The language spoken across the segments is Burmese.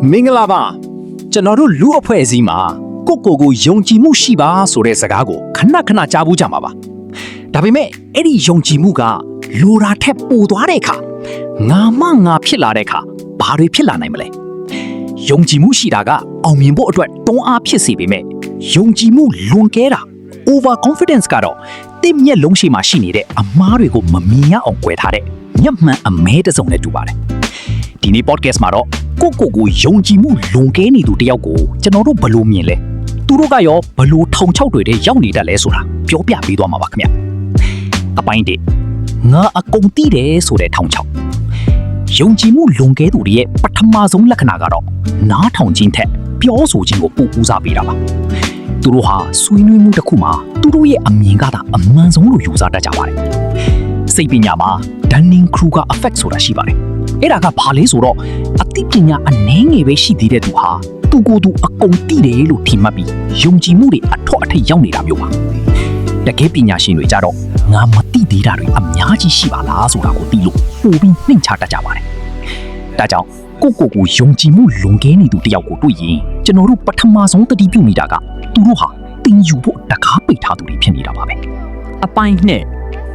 မင်္ဂလာပါကျွန်တော်တို့လူအဖွဲ့အစည်းမှာကိုယုံကြည်မှုရှိပါဆိုတဲ့စကားကိုခဏကြားဘူးကြမှာပါဒါပေမဲ့အဲ့ဒီယုံကြည်မှုကလိုရာထက်ပိုသွားတဲ့အခါငါဖြစ်လာတဲ့အခါဘာတွေဖြစ်လာနိုင်မလဲယုံကြည်မှုရှိတာကအောင်မြင်ဖို့အတွက်တွန်းအားဖြစ်စေပေမဲ့ယုံကြည်မှုလွန်ကဲတာ over confidence ကတော့တစ်မျက်လုံးရှိမှရှိနေတဲ့အမားတွေကိုမမြင်ရအောင်ကွယ်ထားတဲ့မျက်မှန်အမဲတစ်စုံနဲ့တူပါတယ်ဒီနေ့ podcast မှာတော့ကိုယုံကြည်မှုလွန်ကဲနေသူတယောက်ကိုကျွန်တော်တို့ဘယ်လိုမြင်လဲသူတို့ကရောဘယ်လိုထောင်ချောက်တွေထဲရောက်နေတတ်လဲဆိုတာပြောပြပေးသွားမှာပါခင်ဗျအပိုင်း1ငါအကုန်သိတယ်ဆိုတဲ့ထောင်ချောက်ယုံကြည်မှုလွန်ကဲသူတွေရဲ့ပထမဆုံးလက္ခဏာကတော့နားထောင်ခြင်းထက်ပြောဆိုခြင်းကိုပိုဦးစားပေးတာပါသူတို့ဟာဆွေးနွေးမှုတစ်ခုမှာသူတို့ရဲ့အမြင်ကသာအမှန်ဆုံးလို့ယူဆတတ်ကြပါတယ်စိတ်ပညာမှာ Dunning-Kruger effect ဆိုတာရှိပါတယ်အဲ့ဒါကဘာလဲဆိုတော့အသိပညာအနည်းငယ်ပဲရှိသေးတဲ့သူဟာသူကိုယ်သူအကုန်သိတယ်လို့ထင်မှတ်ပြီးယုံကြည်မှုတွေအထွတ်အထိပ်ရောက်နေတာမျိုးပါတကယ်ပညာရှင်တွေကြတော့ငါမသိသေးတာတွေအများကြီးရှိပါလားဆိုတာကိုသိလို့ပိုပြီးနှိမ်ချတတ်ကြပါတယ်ဒါကြောင့်ကိုယုံကြည်မှုလွန်ကဲနေသူတယောက်ကိုတွေ့ရင်ကျွန်တော်တို့ပထမဆုံးသတိပြုမိတာကသူတို့ဟာတင်ယူဖို့တကားပိတ်ထားသူတွေဖြစ်နေတာပါပဲအပိုင်းနဲ့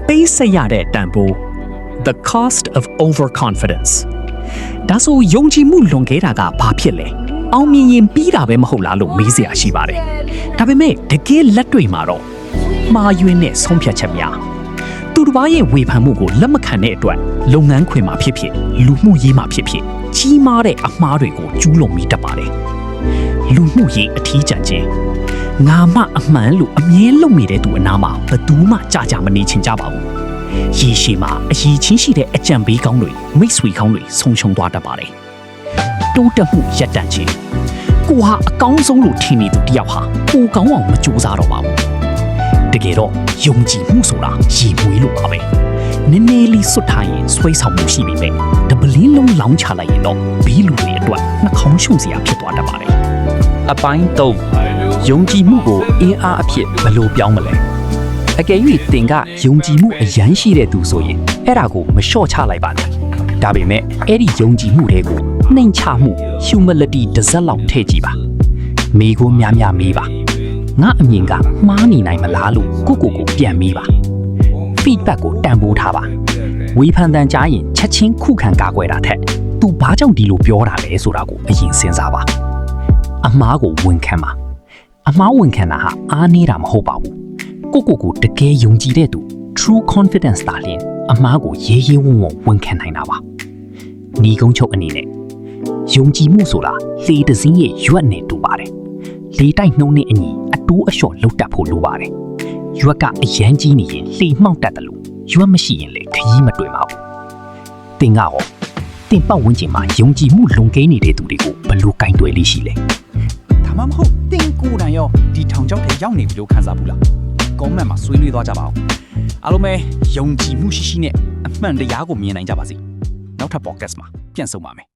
ပေးဆက်ရတဲ့တန်ဖိုး The cost of overconfidence ဒါဆိုယုံကြည်မှုလွန်ကဲတာကဘာဖြစ်လဲအောင်မြင်ရင်ပြီးတာပဲမဟုတ်လားလို့မေးစရာရှိပါတယ်ဒါပေမဲ့တကယ်လက်တွေ့မှာတော့မှားယွင်းတဲ့ဆုံးဖြတ်ချက်များသူတစ်ပါးရဲ့ဝေဖန်မှုကိုလက်မခံတဲ့အတွက်လုပ်ငန်းခွင်မှာဖြစ်ဖြစ်လူမှုရေးမှာဖြစ်ဖြစ်ကြီးမားတဲ့အမှားတွေကိုကျူးလွန်မိတတ်ပါတယ်လူမှုရေးအထီးကျန်ခြင်းငါမအမှန်လို့အမြဲလုပ်နေတဲ့သူအနာမှာဘယ်သူမှကြာမနေချင်ကြပါဘူးရေရှည်မှာအရေးချင်းရှိတဲ့အကြံပေးကောင်းတွေမိတ်ဆွေကောင်းတွေဆုံးရှုံးသွားတတ်ပါတယ်တိုးတက်မှုရပ်တန့်ခြင်းကိုဟာအကောင်းဆုံးလို့ထင်နေသူတယောက်ဟာပိုကောင်းအောင်မကြိုးစားတော့ပါဘူးတကယ်တော့ယုံကြည်မှုဆိုတာရေမွေးလို့ပါပဲနည်းနည်းလေးစွတ်ထားရင်ဆွဲဆောင်မှုရှိပြီပဲတပလင်းလုံးလောင်းချလိုက်ရင်တော့ဘီလူတွေအတွက်နှာခေါင်းရှုံစရာဖြစ်သွားတတ်ပါတယ်အပိုင်း3ယုံကြည်မှုကိုအင်းအားအဖြစ်ဘယ်လိုပြောင်းမလဲအကယ်၍တင်ကယုံကြည်မှုအရန်ရှိတဲ့သူဆိုရင်အဲ့ဒါကိုမလျှော့ချလိုက်ပါနဲ့ဒါပေမဲ့အဲ့ဒီယုံကြည်မှုတွေကိုနှိမ်ချမှု humility တစ်စက်လောက်ထည့်ကြည့်ပါမိကိုများမေးပါငါအမြင်ကမှားနေနိုင်မလားလို့ကိုပြန်မေးပါ feedback ကိုတန်ဖိုးထားပါဝေဖန်တန်ကြားရင်ချက်ချင်းခုခံကာကွယ်တာထက်သူဘာကြောင့်ဒီလိုပြောတာလဲဆိုတာကိုအရင်စဉ်းစားပါအမှားကိုဝန်ခံပါအမှားဝန်ခံတာဟာအားနည်းတာမဟုတ်ပါဘူးကိုတကယ်ယုံကြည်တဲ့သူ true confidence တာလျင်အမှားကိုရေးဝံ့ဝန်ခံနိုင်တာပါညီကုန်းချုပ်အနေနဲ့ယုံကြည်မှုဆိုတာလေတစင်းရဲ့ရွက်နဲ့တူပါတယ်လေတိုက်နှုံးနဲ့အညီအတိုးအလျှော့လှုပ်တက်ဖို့လိုပါတယ်ရွက်ကအရန်ကြီးနေရင်လှေမှောက်တတ်တယ်လို့ရွက်မရှိရင်လည်းခရီးမတွေ့ပါဘူးတင်ကရောတင်ပတ်ဝန်းကျင်မှာယုံကြည်မှုလွန်ကဲနေတဲ့သူတွေကိုဘယ်လိုကင်တွယ်လေးရှိလဲဒါမှမဟုတ်တင်ကိုယ်တိုင်ရောဒီထောင်ချောက်ထဲရောက်နေပြီလို့ခံစားဘူးလားကောမန့်မှာဆွေးနွေးသွားကြပါဦးအားလုံးပဲယုံကြည်မှုရှိနဲ့အမှန်တရားကိုမြင်နိုင်ကြပါစေနောက်ထပ် podcast မှာပြန်ဆုံပါမယ်